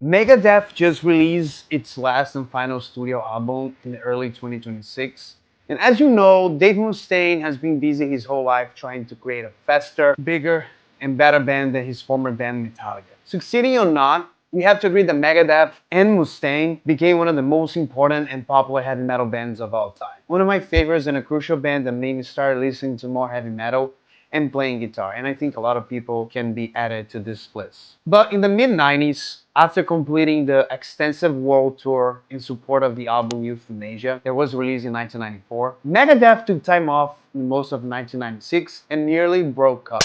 Megadeth just released its last and final studio album in early 2026. And as you know, Dave Mustaine has been busy his whole life trying to create a faster, bigger, and better band than his former band Metallica. Succeeding or not, we have to agree that Megadeth and Mustaine became one of the most important and popular heavy metal bands of all time. One of my favorites and a crucial band that made me start listening to more heavy metal and playing guitar, and I think a lot of people can be added to this list. But in the mid 90s, after completing the extensive world tour in support of the album Youthanasia that was released in 1994, Megadeth took time off in most of 1996 and nearly broke up.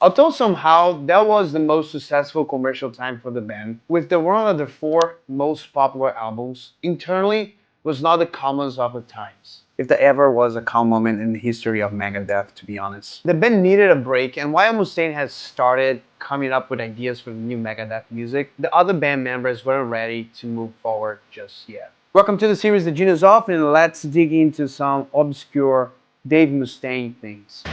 Although somehow that was the most successful commercial time for the band, with the one of the four most popular albums, internally was not the calmest of the times. If there ever was a calm moment in the history of Megadeth, to be honest. The band needed a break, and while Mustaine has started coming up with ideas for the new Megadeth music, the other band members weren't ready to move forward just yet. Welcome to the series The Genius Off, and let's dig into some obscure Dave Mustaine things.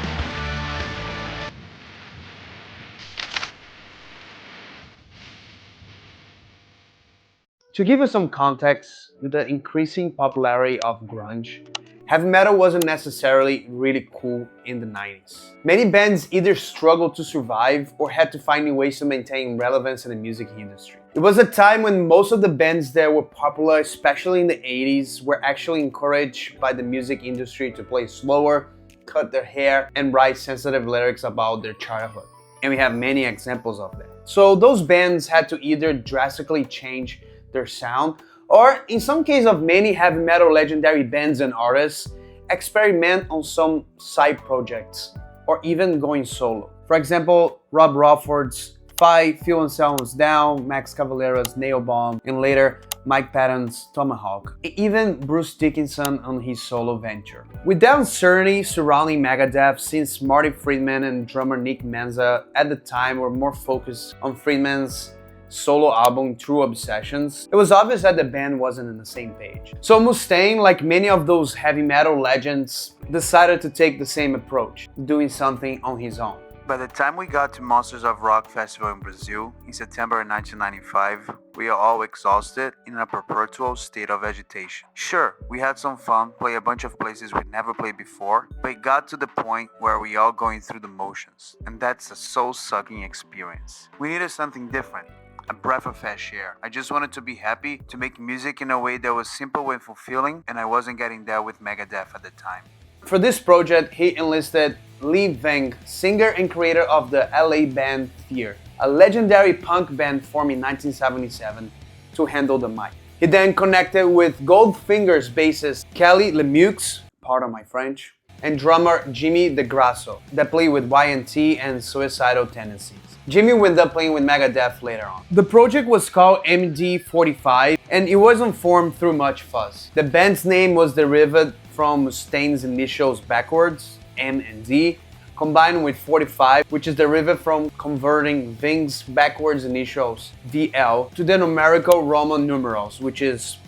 To give you some context, with the increasing popularity of grunge, heavy metal wasn't necessarily really cool in the 90s. Many bands either struggled to survive or had to find new ways to maintain relevance in the music industry. It was a time when most of the bands that were popular, especially in the 80s, were actually encouraged by the music industry to play slower, cut their hair, and write sensitive lyrics about their childhood. And we have many examples of that. So those bands had to either drastically change their sound, or in some case of many heavy metal legendary bands and artists, experiment on some side projects, or even going solo. For example, Rob Halford's Fight, Phil Anselmo's Down, Max Cavalera's Nail Bomb, and later Mike Patton's Tomahawk, and even Bruce Dickinson on his solo venture. With that uncertainty surrounding Megadeth, since Marty Friedman and drummer Nick Menza at the time were more focused on Friedman's solo album True Obsessions, it was obvious that the band wasn't on the same page. So Mustaine, like many of those heavy metal legends, decided to take the same approach, doing something on his own. By the time we got to Monsters of Rock Festival in Brazil in September 1995, we are all exhausted in a perpetual state of agitation. Sure, we had some fun, play a bunch of places we'd never played before, but it got to the point where we all going through the motions, and that's a soul-sucking experience. We needed something different. A breath of fresh air. I just wanted to be happy, to make music in a way that was simple and fulfilling, and I wasn't getting that with Megadeth at the time. For this project, he enlisted Lee Vang, singer and creator of the LA band Fear, a legendary punk band formed in 1977, to handle the mic. He then connected with Goldfinger's bassist Kelly Lemieux, pardon my French, and drummer Jimmy DeGrasso, that played with Y&T and Suicidal Tendencies. Jimmy wound up playing with Megadeth later on. The project was called MD45, and it wasn't formed through much fuss. The band's name was derived from Mustaine's initials backwards, M and D, combined with 45, which is derived from converting Ving's backwards initials, VL, to the numerical Roman numerals, which is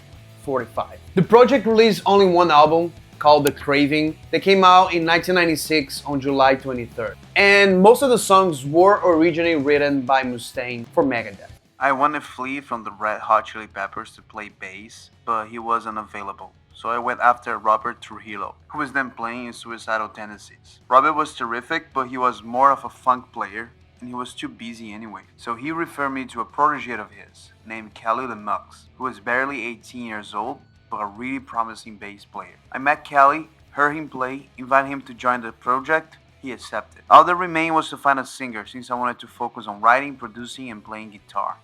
45. The project released only one album, called The Craving, that came out in 1996 on July 23rd. And most of the songs were originally written by Mustaine for Megadeth. I wanted Flea from the Red Hot Chili Peppers to play bass, but he wasn't available. So I went after Robert Trujillo, who was then playing in Suicidal Tendencies. Robert was terrific, but he was more of a funk player, and he was too busy anyway. So he referred me to a protege of his, named Kelly Lemieux, who was barely 18 years old, but a really promising bass player. I met Kelly, heard him play, invited him to join the project. He accepted. All that remained was to find a singer, since I wanted to focus on writing, producing, and playing guitar.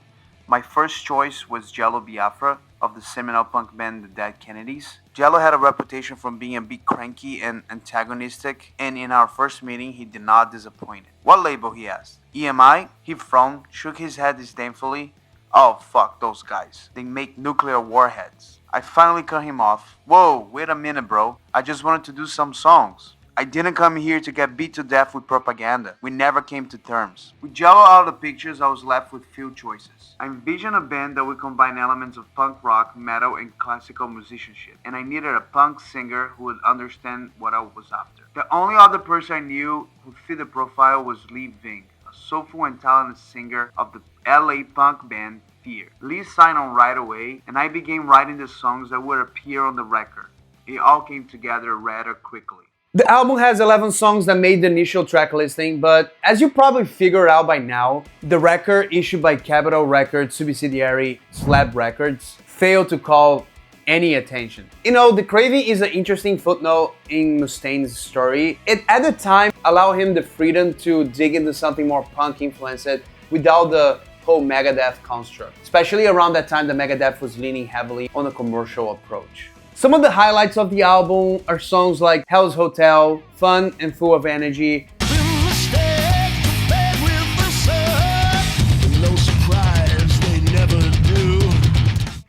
My first choice was Jello Biafra of the seminal punk band The Dead Kennedys. Jello had a reputation for being a bit cranky and antagonistic, and in our first meeting he did not disappoint. What label, he asked. EMI? He frowned, shook his head disdainfully. Oh fuck those guys. They make nuclear warheads. I finally cut him off. Whoa, wait a minute bro. I just wanted to do some songs. I didn't come here to get beat to death with propaganda. We never came to terms. With Jello out of the pictures, I was left with few choices. I envisioned a band that would combine elements of punk rock, metal, and classical musicianship. And I needed a punk singer who would understand what I was after. The only other person I knew who fit the profile was Lee Ving, a soulful and talented singer of the LA punk band year. Lee signed on right away, and I began writing the songs that would appear on the record. It all came together rather quickly. The album has 11 songs that made the initial track listing, but as you probably figured out by now, the record issued by Capitol Records subsidiary Slab Records failed to call any attention. You know, The Craving is an interesting footnote in Mustaine's story. It at the time allowed him the freedom to dig into something more punk influenced without the whole Megadeth construct. Especially around that time, the Megadeth was leaning heavily on a commercial approach. Some of the highlights of the album are songs like Hell's Hotel, fun and full of energy.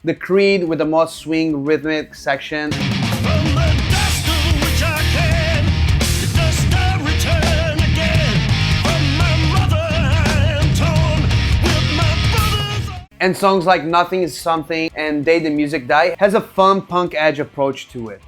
The Creed with the more swing rhythmic section. And songs like Nothing Is Something and Day the Music Die has a fun punk edge approach to it.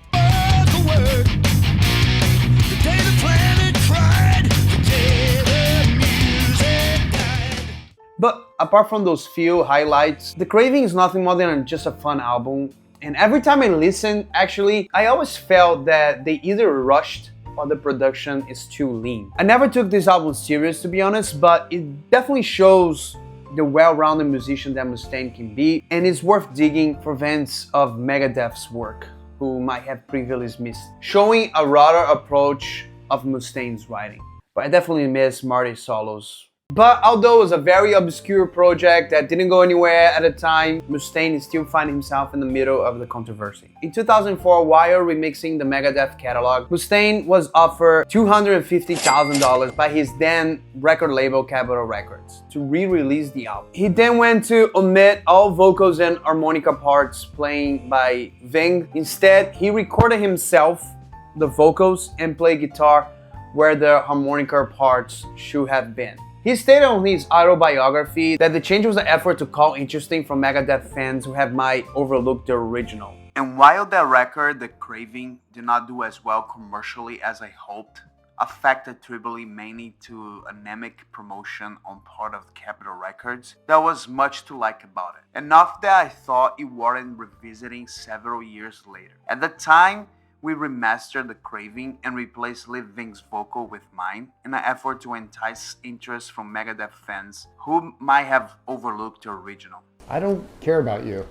But apart from those few highlights, The Craving is nothing more than just a fun album. And every time I listen, actually, I always felt that they either rushed or the production is too lean. I never took this album serious, to be honest, but it definitely shows the well-rounded musician that Mustaine can be, and it's worth digging for fans of Megadeth's work, who might have previously missed, showing a rawer approach of Mustaine's writing. But I definitely miss Marty's solos. But although it was a very obscure project that didn't go anywhere at the time, Mustaine is still finding himself in the middle of the controversy. In 2004, while remixing the Megadeth catalog, Mustaine was offered $250,000 by his then record label Capitol Records to re-release the album. He then went to omit all vocals and harmonica parts playing by Ving. Instead, he recorded himself the vocals and played guitar where the harmonica parts should have been. He stated on his autobiography that the change was an effort to call interesting from Megadeth fans who might overlook the original. And while that record, The Craving, did not do as well commercially as I hoped, affected tribally mainly to anemic promotion on part of Capitol Records, there was much to like about it. Enough that I thought it warranted revisiting several years later. At the time, we remastered The Craving and replaced Liv Ving's vocal with mine in an effort to entice interest from Megadeth fans who might have overlooked the original. I don't care about you.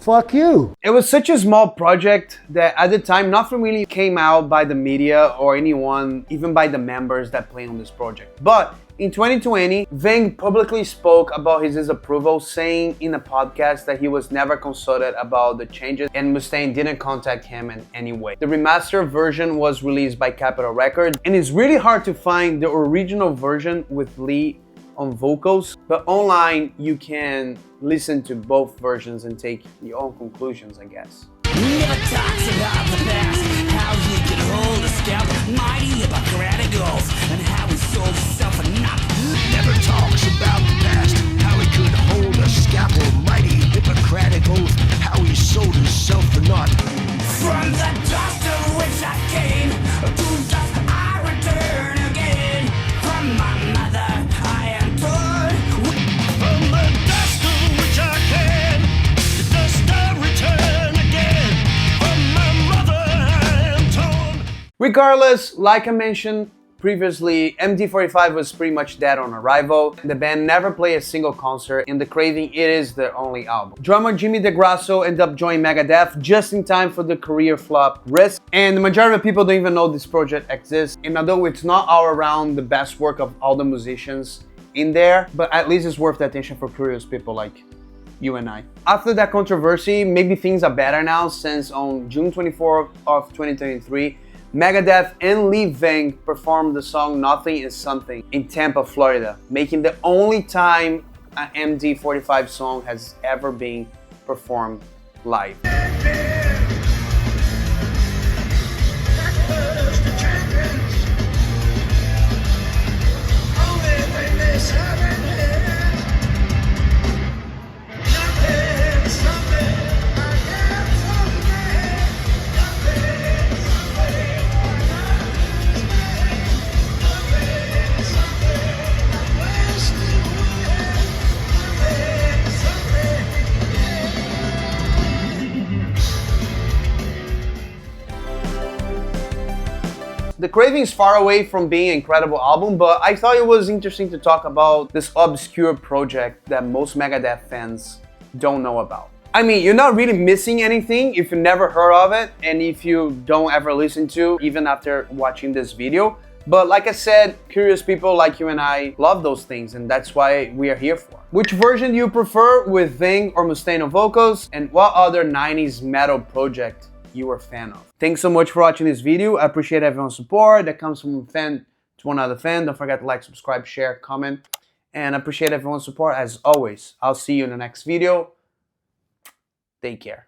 Fuck you! It was such a small project that at the time nothing really came out by the media or anyone, even by the members that play on this project. But in 2020, Ving publicly spoke about his disapproval, saying in a podcast that he was never consulted about the changes and Mustaine didn't contact him in any way. The remastered version was released by Capitol Records, and it's really hard to find the original version with Lee on vocals, but online you can listen to both versions and take your own conclusions, I guess. Never talks about the past, how he could hold a scalpel, mighty Hippocratic oath, and how he sold himself a knot. Never talks about the past, how he could hold a scalpel, mighty Hippocratic oath, how he sold himself a knot. From the dust of which I came, to dust I return again. From my mother I am torn. From the dust of which I came, to dust I return again. From my mother I am torn. Regardless, like I mentioned previously, MD45 was pretty much dead on arrival. The band never played a single concert. In The Craving, it is their only album. Drummer Jimmy DeGrasso ended up joining Megadeth just in time for the career flop Risk, and the majority of people don't even know this project exists. And although it's not all around the best work of all the musicians in there, but at least it's worth the attention for curious people like you and I. After that controversy, maybe things are better now, since on June 24th of 2023, Megadeth and Lee Ving performed the song Nothing Is Something in Tampa, Florida, making the only time an MD45 song has ever been performed live. The Craving is far away from being an incredible album, but I thought it was interesting to talk about this obscure project that most Megadeth fans don't know about. I mean, you're not really missing anything if you never heard of it and if you don't ever listen to even after watching this video. But like I said, curious people like you and I love those things, and that's why we are here for. Which version do you prefer, with Ving or Mustaine on vocals? And what other 90s metal project you were a fan of? Thanks so much for watching this video. I appreciate everyone's support that comes from a fan to another fan. Don't forget to like, subscribe, share, comment, and I appreciate everyone's support as always. I'll see you in the next video. Take care.